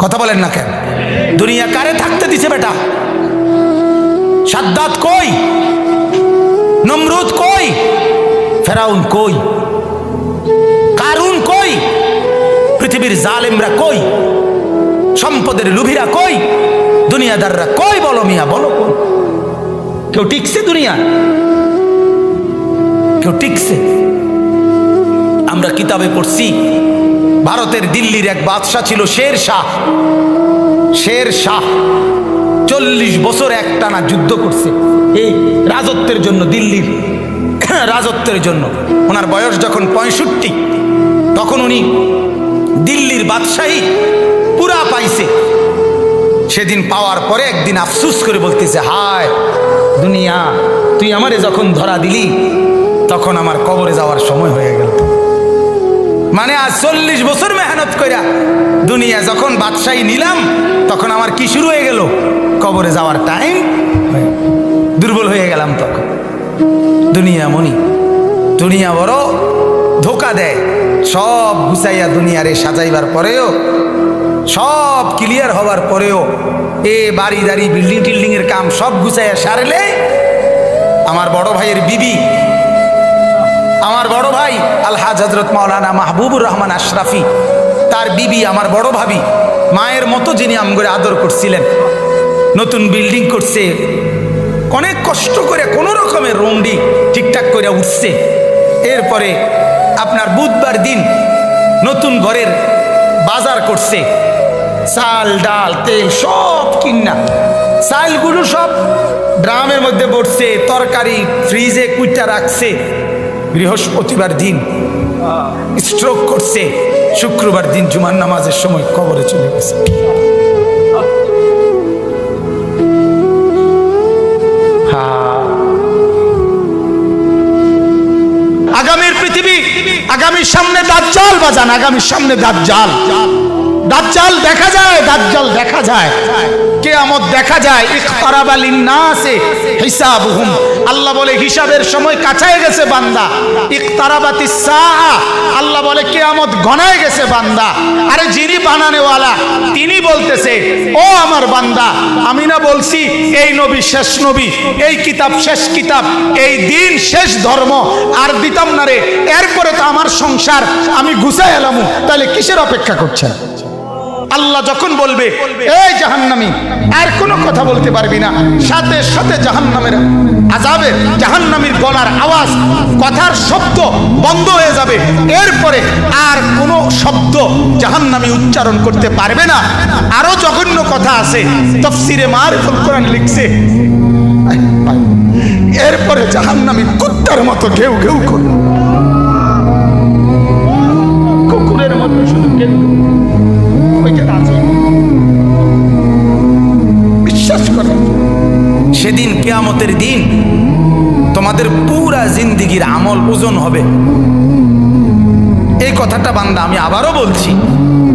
কথা বলেন না কেন? দুনিয়া কারে থাকতে দিছে বেটা? সাদ্দাত কই? নমরুদ কই? ফেরাউন কই? কারুন কই? পৃথিবীর জালেমরা কই? সম্পদের লুভিরা কই? দুনিয়াদাররা কই? বলো মিয়া, বলো কই? কেউ টিকছে দুনিয়া? কেউ টিকছে? আমরা কিতাবে পড়ছি ভারতের দিল্লির এক বাদশাহ ছিল শের শাহ। শের শাহ 40 বছর একটানা যুদ্ধ করছে এই রাজত্বের জন্য, দিল্লির রাজত্বের জন্য। ওনার বয়স যখন 65, তখন উনি দিল্লির বাদশাহী পুরা পাইছে। সেদিন পাওয়ার পরে একদিন আফসুস করে বলতেছে, হায় দুনিয়া, তুই আমারে যখন ধরা দিলি তখন আমার কবরে যাওয়ার সময় হয়ে গেল। মানে আজ 40 বছর মেহনত কইরা দুনিয়া যখন বাদশাহী নিলাম, তখন আমার কি শুরু হয়ে গেল? কবরে যাওয়ার টাইম। দুর্বল হয়ে গেলাম তখন। দুনিয়া মনি, দুনিয়া বড় ধোকা দেয়। সব গুছাইয়া দুনিয়ারে সাজাইবার পরেও, সব ক্লিয়ার হবার পরেও, এ বাড়ি দাড়ি বিল্ডিং টিল্ডিং এর কাম সব গুছাইয়া সারলে আমার বড় ভাইয়ের বিবি, আমার বড় ভাই আলহাজ হযরত মাওলানা মাহবুবুর রহমান আশরাফি, তার বিবি আমার বড় ভাবি, মায়ের মতো যিনি আমগরে আদর করছিলেন, নতুন বিল্ডিং করছে, অনেক কষ্ট করে কোনো রকমের রুমডি ঠিকঠাক করে উঠছে। এরপরে আপনার বুধবার দিন নতুন ঘরের বাজার করছে, চাল ডাল তেল সব কিনা, চালগুলো সব ড্রামের মধ্যে পড়ছে, তরকারি ফ্রিজে কুইটা রাখছে। বৃহস্পতিবার দিন স্ট্রোক করছে, শুক্রবার দিন জুমার নামাজের সময় কবরে চলে গেছে। আগামীর পৃথিবী, আগামীর সামনে দাজ্জাল বাজান, আগামীর সামনে দাজ্জাল। দাজ্জাল দেখা যায়, দাজ্জাল দেখা যায়, কিয়ামত দেখা যায়। ইকতারাবা লিন্নাসে হিসাবুহুম, আল্লাহ বলে হিসাবের সময় কাছায় গেছে বান্দা। ইকতারাবাতিস সাআ, আল্লাহ বলে কিয়ামত ঘনায় গেছে বান্দা। আরে যিনি বানানেওয়ালা তিনি বলতেছে, ও আমার বান্দা, আমি না বলছি এই নবী শেষ নবী, এই কিতাব শেষ কিতাব, এই দিন শেষ ধর্ম, আর দিতাম না রে। এরপরে তো আমার সংসার আমি গুছাই এলামু, তাহলে কিসের অপেক্ষা করছেন? আল্লাহ যখন বলবে এই জাহান্নামী, আর কোনো কথা বলতে পারবি না, সাথে সাথে জাহান্নামের আযাবে, জাহান্নামীর গলার আওয়াজ, কথার শব্দ বন্ধ হয়ে যাবে। এরপরে আর কোনো শব্দ জাহান্নামী উচ্চারণ করতে পারবে না। আরো জঘন্য কথা আছে, তাফসীরে মারিফুল কোরআন লিখছে, এরপরে জাহান্নামী কুত্তার মতো ঘেউ ঘেউ করবে, কুকুরের মতো শুধু ঘেউ। বিশ্বাস করো, সেদিন কিয়ামতের দিন তোমাদের পুরা জিন্দেগির আমল ওজন হবে। এই কথাটা বান্দা আমি আবারও বলছি,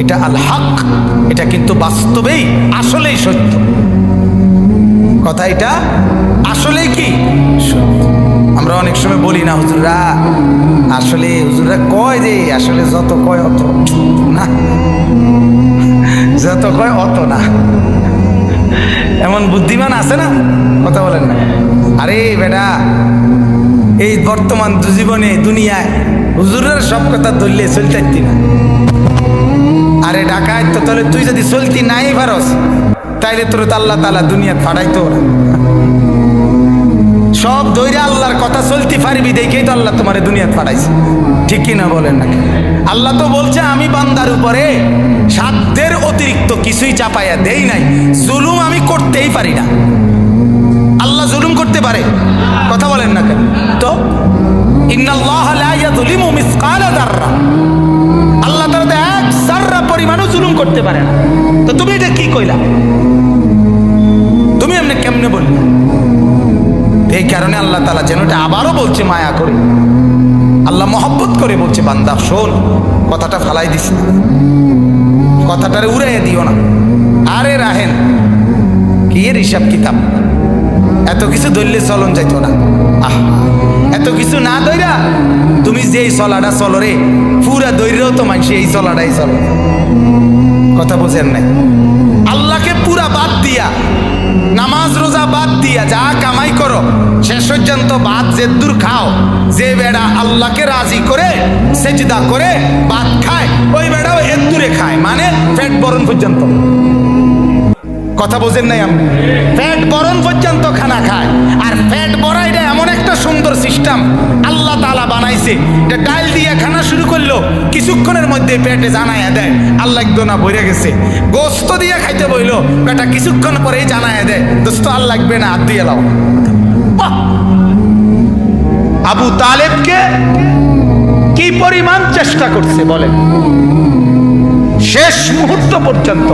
এটা আল হক, এটা কিন্তু বাস্তবেই আসলেই সত্য কথা। এটা আসলেই কি সত্য। আমরা অনেক সময় বলি না হুজুররা, আসলে হুজুররা কয় যে আসলে যত কয় অত না, যত কয় অত না। এমন বুদ্ধিমান আছে না, কথা বলেন না। আরে বেটা, এই বর্তমান জীবনে দুনিয়ায় হুজুরের সব কথা ধরলে চলতে না। আরে ডাকায় তো, তাহলে তুই যদি চলতি নাই পারস, তাইলে তোর তো আল্লাহ তাআলা দুনিয়া ফাড়াইতো না। সব দৈরে আল্লাহর কথা চলতে পারবি দেখেই তো আল্লাহ তোমার দুনিয়া ফাড়াইছে, ঠিক কিনা বলেন না? আল্লাহ তো বলছে আমি বান্দার উপরে সাধ্যের অতিরিক্ত কিছুই চাপাইয়া দেই নাই, জুলুম আমি করতেই পারি না। আল্লাহ জুলুম করতে পারে? কথা বলেন না কেন? তো ইন্নাল্লাহা লা ইয়াযলিমু মিসকালা যাররা, আল্লাহ তাআলা এক যাররা পরিমাণও জুলুম করতে পারে না। তো তুমি এটা কি কইলা? তুমি এমনি কেমনে বললে? এই কারণে আল্লাহ তাআলা যেন এটা আবারও বলছে মায়া করে, আল্লাহ মহব্বত করে বলছে, বান্দা শোন, কথাটা ফালাই দিস না, কথাটারে উড়াইয়া দিও না। আরে রাহেন কি এর হিসাব কিতাব, এত কিছু ধরলে চলন যাইতো না। আহ, এত কিছু না ধইরা তুমি যেই চলাটা চলো রে, পুরা দৈরেও তো মানুষ এই চলাটাই চলো। কথা বোঝেন নাই? আল্লাহকে পুরা বাদ দিয়া, নামাজ রোজা বাদ দিয়া যা কামাই করো শেষ পর্যন্ত ভাত যে দূর খাও, যে বেড়া আল্লাহকে রাজি করে সেজদা করে ভাত খায় ওই বেড়াও এর দূরে খায়, মানে পেট বরণ পর্যন্ত। কথা বোঝেন নাই? আমি পেট বরণ পর্যন্ত খানা খায়। আর পেট ভরা এটা এমন একটা সুন্দর সিস্টেম আল্লাহ তাআলা বানাইছে, এটা ডাল দিয়ে খানা শুরু করলো কিছুক্ষণের মধ্যে পেটে জানায়া দেয় আল্লাহ একদোনা ভরে গেছে। গোস্ত দিয়ে খাইতে বইলো বেটা কিছুক্ষণ পরেই জানায়া দেয় দোস্ত আর লাগবে না, হাত দিয়ে লাও। আবু তালেবকে কি পরিমাণ চেষ্টা করছে বলেন, শেষ মুহূর্ত পর্যন্ত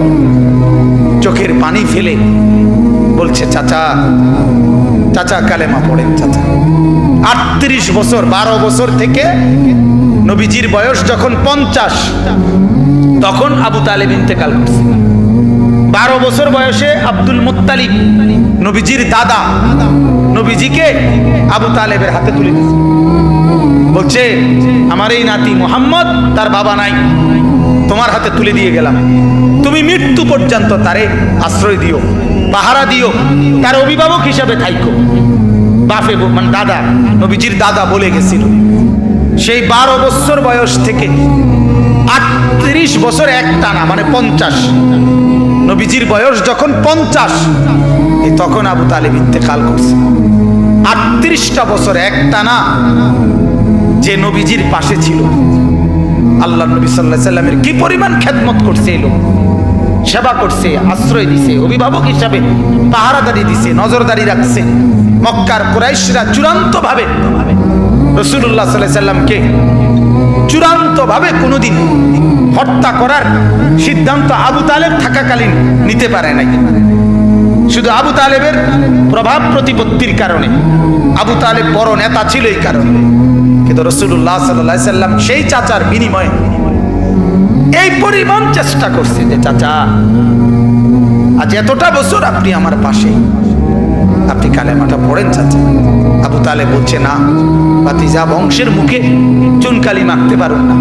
চোখের পানি ফেলে বলছে চাচা, চাচা কালেমা পড়েন চাচা। 38 বছর, 12 বছর থেকে নবীজির বয়স যখন 50 তখন আবু তালেব ইন্তেকাল করছে। 12 বছর বয়সে আব্দুল মুত্তালিব নবীজির দাদা নবীজিকে আবু তালেবের হাতে তুলে দিয়েছে, বলছে আমার এই নাতি মুহাম্মদ, তার বাবা নাই, তোমার হাতে তুলে দিয়ে গেলাম, তুমি মৃত্যু পর্যন্ত তারে আশ্রয় দিও, পাহারা দিও, তার অভিভাবক হিসাবে থাইকো। বাপে মানে দাদা, নবীজির দাদা বলে গেছিল। সেই 12 বছর বয়স থেকে 38 বছর একটানা মানে 50, নবীজির বয়স যখন 50 তখন আবু তালেব ইন্তেকাল করছে। 38টা বছর একটানা যে নবীজির পাশে ছিল, আল্লাহ নবী সাল্লাল্লাহু আলাইহি সাল্লামের কি পরিমাণ খেদমত করছে, এই লোক সেবা করছে, আশ্রয় দিছে, অভিভাবক হিসাবে পাহারাদারি দিছে, নজরদারি রাখছে। মক্কার কুরাইশরা চূড়ান্ত ভাবে রাসূলুল্লাহ সাল্লাল্লাহু আলাইহি সাল্লামকে চূড়ান্ত ভাবে কোনোদিন হত্যা করার সিদ্ধান্ত আবু তালেব থাকাকালীন নিতে পারে নাই। শুধু আবু তালেবের প্রভাব প্রতিপত্তির কারণে, আবু তালেব বড় নেতা ছিল এই কারণে, কিন্তু রাসূলুল্লাহ সাল্লাল্লাহু আলাইহি সাল্লাম সেই চাচার বিনিময়ে এই পরিমাণ চেষ্টা করছে যে চাচা আজ এতটা বছর আপনি আমার পাশে, আপনি কালেমাটা পড়েন চাচা। আবু তালেব বলছে না ভাতিজা, বংশের মুখে চুনকালি মাখতে পারুন না,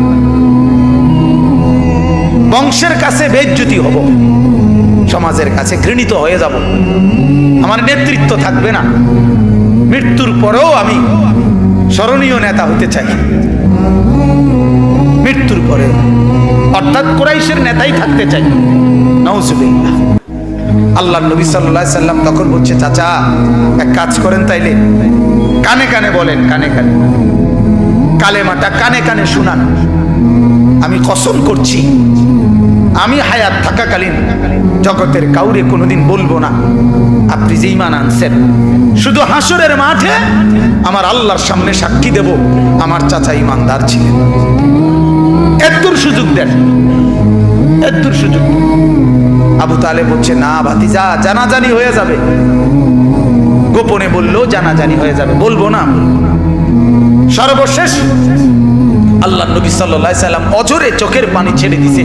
বংশের কাছে বেইজ্জতি হব, সমাজের কাছে ঘৃণিত হয়ে যাব, আমার নেতৃত্ব থাকবে না, মৃত্যুর পরেও আমি স্মরণীয় নেতা হতে চাই, মৃত্যুর পরে অর্থাৎ কুরাইশের নেতাই থাকতে চাই। নাউজুবিল্লাহ। আল্লাহ নবী সাল্লাল্লাহু আলাইহি সাল্লাম তখন বলছে চাচা এক কাজ করেন, তাইলে কানে কানে বলেন, কানে কানে কালেমাটা কানে কানে শুনান। আমি কসম করছি আমি হায়াত থাকাকালীন জগতের কাউরে কোনোদিন বলবো না আপনি যে ঈমান আনছেন, শুধু হাসরের মাঠে আমার আল্লাহর সামনে সাক্ষী দেব আমার চাচা ঈমানদার ছিলেন। এতদূর সুযোগ দেন, এতদূর সুযোগ। আবু তালেব বলছে না ভাতিজা, জানাজানি হয়ে যাবে, গোপনে বললেও জানাজানি হয়ে যাবে, বলবো না। সর্বশেষ আল্লাহ নবী সাল্লাল্লাহু আলাইহি সাল্লাম অঝরে চোখের পানি ছেড়ে দিছে,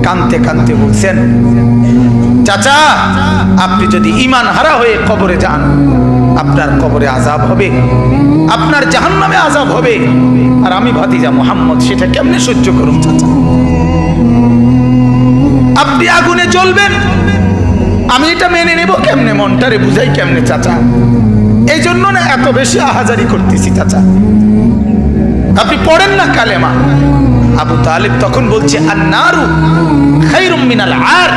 কাঁদতে কাঁদতে বলছেন চাচা আপনি যদি ঈমান হারা হয়ে কবরে যান, আপনার কবরে আযাব হবে, আপনার জাহান্নামে আযাব হবে, আর আমি ভাতিজা মুহাম্মদ সেটা কেমনে সহ্য করুন চাচা? আপনি আগুনে জ্বলবেন, আমি এটা মেনে নেব কেমনে, মনটারে বুঝাই কেমনে চাচা? এই জন্য না এত বেশি আহাজারি করতেছি চাচা, আপনি পড়েন না কালেমা। আবু তালেব তখন বলছে আন্নারু খায়রুম মিনাল আর।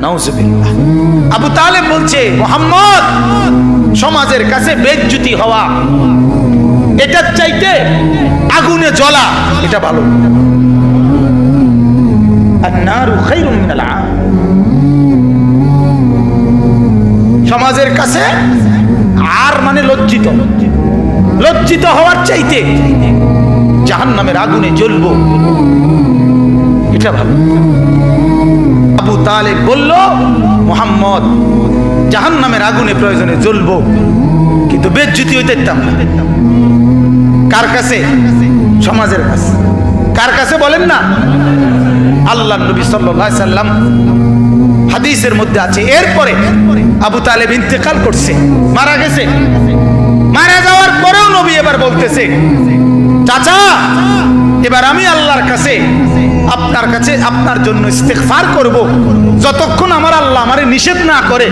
নাউজুবিল্লাহ। আবু তালেব বলছে মুহাম্মদ, সমাজের কাছে বেইজ্জতি হওয়া এটার চাইতে আগুনে জ্বলা এটা ভালো। আন্নারু খায়রুম মিনাল আর। সমাজের কাছে আর মানে লজ্জিত, লজ্জিত হওয়ার চাইতে জাহান্নামের আগুনে জ্বলবো এটা ভালো। আবু তালেব বলল মুহাম্মদ জাহান্নামের আগুনে প্রয়োজনে জ্বলবো, কিন্তু বেজ্জতি হইতে দিতাম না। কার কাছে? সমাজের কাছে। কার কাছে বলেন না? আল্লাহ নবী সাল্লাল্লাহু আলাইহি সাল্লাম হাদিসের মধ্যে আছে এরপরে আবু তালেব ইন্তেকাল করছে, মারা গেছে। মারা যাওয়ার পরেও নবী এবার বলতেছে চাচা এবার আমি আল্লাহর কাছে আপনার কাছে আপনার জন্য ইস্তেগফার করব। যতক্ষণ আমার আল্লাহ আমারে নিষেধ না করে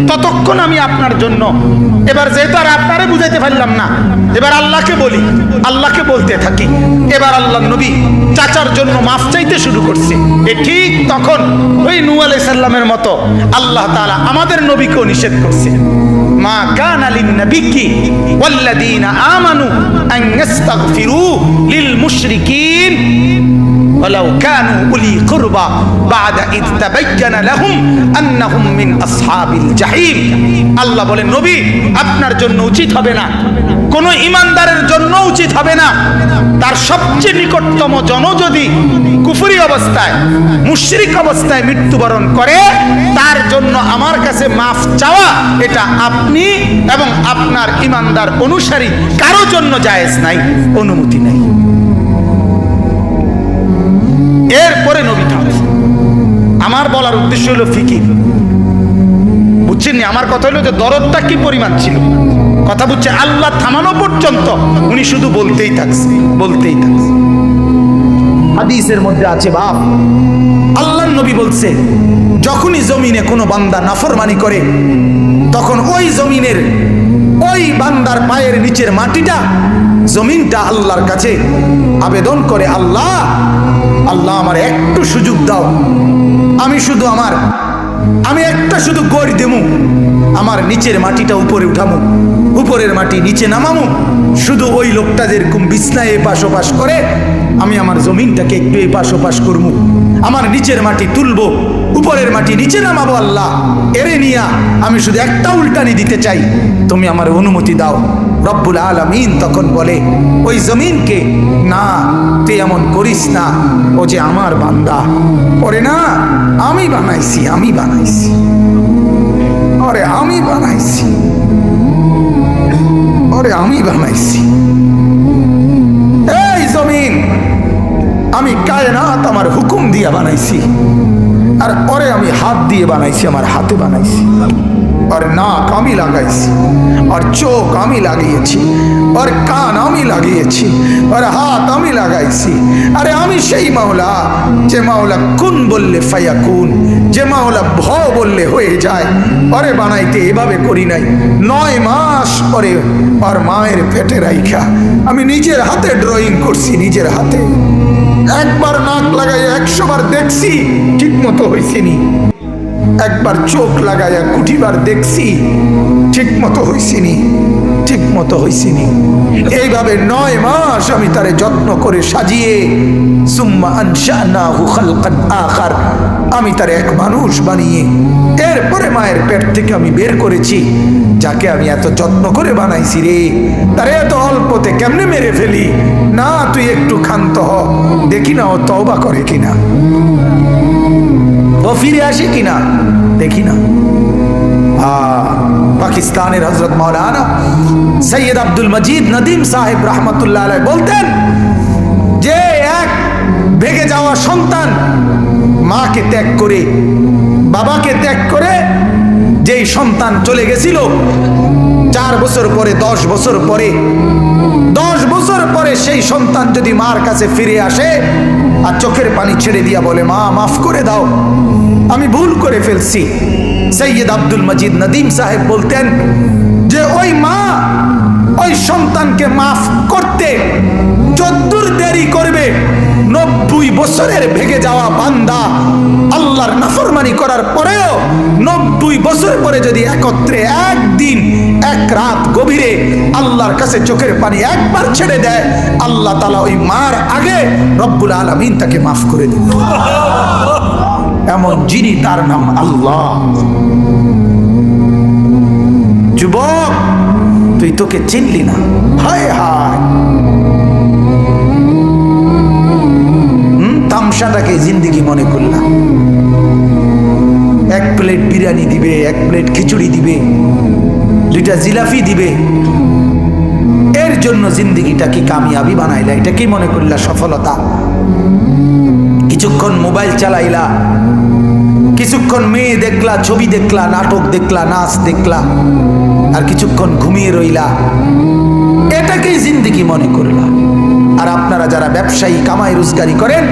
ততক্ষণ আমি আপনার জন্য। এবার যেহেতু আর আপনারে বুঝাইতে পারলাম না, এবার আল্লাহকে বলি, আল্লাহকে বলতে থাকি। এবার আল্লাহ নবী চাচার জন্য মাফ চাইতে শুরু করছে। ঠিক তখন ওই নূহ আলাইহিস সালামের মতো আল্লাহ তাআলা আমাদের নবীকেও নিষেধ করছে, মা কানা লিন-নাবিয়্যি ওয়াল্লাযীনা আমানু আন ইস্তাগফিরু লিল মুশরিকিন ওয়ালাউ কানু উলি কুরবা বা'দা ইয তাবায়্যানা লাহুম আন্নাহুম মিন আসহাবিল জাহিম। আল্লাহ বলেন, নবী আপনার জন্য উচিত হবে না, কোন ঈমানদারের জন্য উচিত হবে না, তার সবচেয়ে নিকটতম জন যদি কুফরি অবস্থায় মুশরিক অবস্থায় মৃত্যুবরণ করে, তার জন্য আমার কাছে মাফ চাওয়া এটা আপনি এবং আপনার ঈমানদার অনুসারী কারো জন্য জায়েজ নাই, অনুমতি নাই। এরপরে নবী থামে। আমার বলার উদ্দেশ্য হলো ফিকির, বুঝছেন? আমার কথা হলো যে দরদটা কি পরিমাণ ছিল, কথা বুঝছে? আল্লাহ থামানো পর্যন্ত উনি শুধু বলতেই থাকছে, বলতেই থাকছে। হাদিসের মধ্যে আছে, বাপ আল্লাহর নবী বলছে, যখনই জমিনে কোনো বান্দা নাফরমানি করে তখন ওই জমিনের ওই বান্দার পায়ের নিচের মাটিটা, জমিনটা আল্লাহর কাছে আবেদন করে, আল্লাহ আল্লাহ আমার একটু সুযোগ দাও, আমি একটা শুধু গড় দেবো, আমার নিচের মাটিটা উপরে উঠামু, উপরের মাটি নিচে নামামু, শুধু ওই লোকটা যেরকম বিছনায় এপাশ ওপাশ করে আমি আমার জমিনটাকে একটু এপাশ ওপাশ করবো, আমার নিচের মাটি তুলবো, উপরের মাটি নিচে নামাবো, আল্লাহ এরে নিয়া আমি শুধু একটা উল্টানি দিতে চাই, তুমি আমার অনুমতি দাও। রব্বুল আলামিন তখন বলে ওই জমিনকে, না তুই এমন করিস না, ও যে আমার বান্দা, ওরে না আমি বানাইছি, আমি বানাইছি, ওরে আমি বানাইছি, ওরে আমি বানাইছি। এই জমিন আমি কায়নাত আমার হুকুম দিয়ে বানাইছি, আর ওরে আমি হাত দিয়ে বানাইছি, আমার হাতে বানাইছি, और नाक আমি লাগাইছি, और চোখ আমি লাগিয়েছি, और কান আমি লাগিয়েছি, और হাত আমি লাগাইছি। আরে আমি সেই মাওলা যে মাওলা কুন বললে ফায়াকুন, যে মাওলা ভ বললে হয়ে যায়। ওরে বানাইতে এভাবে করি নাই, 9 মাস পরে আর মায়ের পেটে রাইখা আমি নিজের হাতে ড্রয়িং করছি, নিজের হাতে। একবার নাক লাগাই 100 বার দেখছি, ঠিক মতো হয়েছে নি। একবার চোখ লাগাইয়া কুটিবার দেখছি, ঠিক মতো হইছিনি, ঠিক মতো হইছিনি। এইভাবে 9 মাস আমি তারে যত্ন করে সাজিয়ে, সুম্মা আনশানাহু খালকান আখার, আমি তারে এক মানুষ বানিয়ে এরপরে মায়ের পেট থেকে আমি বের করেছি। যাকে আমি এত যত্ন করে বানাইছি রে, তারে এত অল্পতে কেমনে মেরে ফেলি? না তুই একটু ক্ষান্ত হ, দেখি না ও তওবা করে কিনা, ও ফিরে আসে কিনা, দেখি না। পাকিস্তানের হযরত মাওলানা সৈয়দ আব্দুল মজিদ নদীম সাহেব রহমতুল্লাহ আলাইহি বলতেন যে এক ভেগে যাওয়া সন্তান মাকে ত্যাগ করে, বাবাকে ত্যাগ করে যেই সন্তান চলে গেছিল, 4 বছর পরে 10 বছর পরে 10 বছর পরে সেই সন্তান যদি মার কাছে ফিরে আসে আর চোখের পানি ছেড়ে দিয়া বলে, মা মাফ করে দাও, আমি ভুল করে ফেলছি, সৈয়দ আব্দুল মজিদ নদীম সাহেব বলতেন যে ওই মা ওই সন্তানকে মাফ করতে যদ্দূর দেরি করবে, 90 বছরের ভেগে যাওয়া বান্দা আল্লাহর নাফরমানি করার পরেও 90 বছর পরে যদি একত্রে একদিন এক রাত গভীরে আল্লাহর কাছে চোখের পানি একবার ছেড়ে দেয়, আল্লাহ তাআলা ওই মার আগে রব্বুল আলামিন তাকে মাফ করে দিন। এমন যিনি, তার নাম আল্লাহ। যুবক তুই তোকে চিনলি না, হায় হায়, তামসাটাকে জিন্দেগি মনে করলাম। 1 প্লেট বিরিয়ানি দিবে, 1 প্লেট খিচুড়ি দিবে, 2টা জিলাপি দিবে, এর জন্য জিন্দেগিটা কি কামিয়াবি বানাইলা? এটা কি মনে করলা সফলতা? কিছুক্ষণ মোবাইল চালাইলা, কিছুক্ষণ মেয়ে দেখলা, ছবি দেখলা, নাটক দেখলা, নাচ দেখলা, আর কিছুক্ষণ ঘুমিয়ে রইলা, এটাকেই জিন্দেগি মনে করলা। আর আপনারা যারা ব্যবসায়ী কামাই রোজগারি করেন,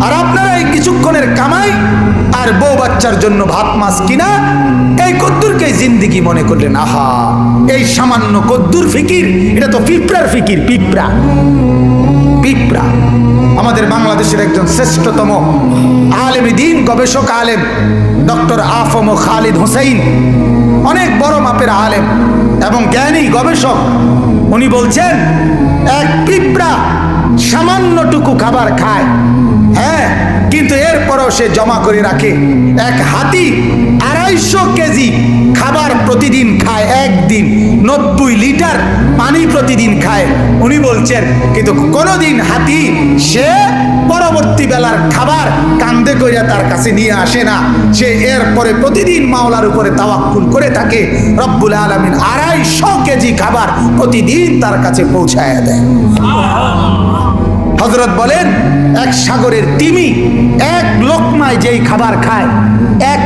আর আপনারা এই কিছুক্ষণের কামাই আর বউ বাচ্চার জন্য ভাত মাছ কিনা এই কদ্দুরকে জিন্দিগি মনে করলেন। আহা, এই সামান্য কদ্দুর ফিকির, এটা তো পিঁপড়ার ফিকির। পিঁপড়া পিঁপড়া। আমাদের বাংলাদেশের একজন শ্রেষ্ঠতম আলেমী দ্বীন, গবেষক আলেম ডক্টর আফম খালিদ হোসেন, অনেক বড় মাপের আলেম এবং জ্ঞানী গবেষক, উনি বলছেন এক পিঁপড়া সামান্যটুকু খাবার খায়, হ্যাঁ, কিন্তু এরপরও সে জমা করে রাখে। এক হাতি 250 কেজি খাবার প্রতিদিন খায়, একদিন 90 লিটার পানি প্রতিদিন খায়। উনি বলছেন কিন্তু কোনোদিন হাতি সে পরবর্তী বেলার খাবার কান্দে কইরা তার কাছে নিয়ে আসে না। সে এরপরে প্রতিদিন মাওলার উপরে তাওয়াক্কুল করে থাকে। রব্বুল আলামিন 250 কেজি খাবার প্রতিদিন তার কাছে পৌঁছায় দেয়। হযরত বলেন এক সাগরের তিমি এক লোকমায় যেই খাবার খায়, এক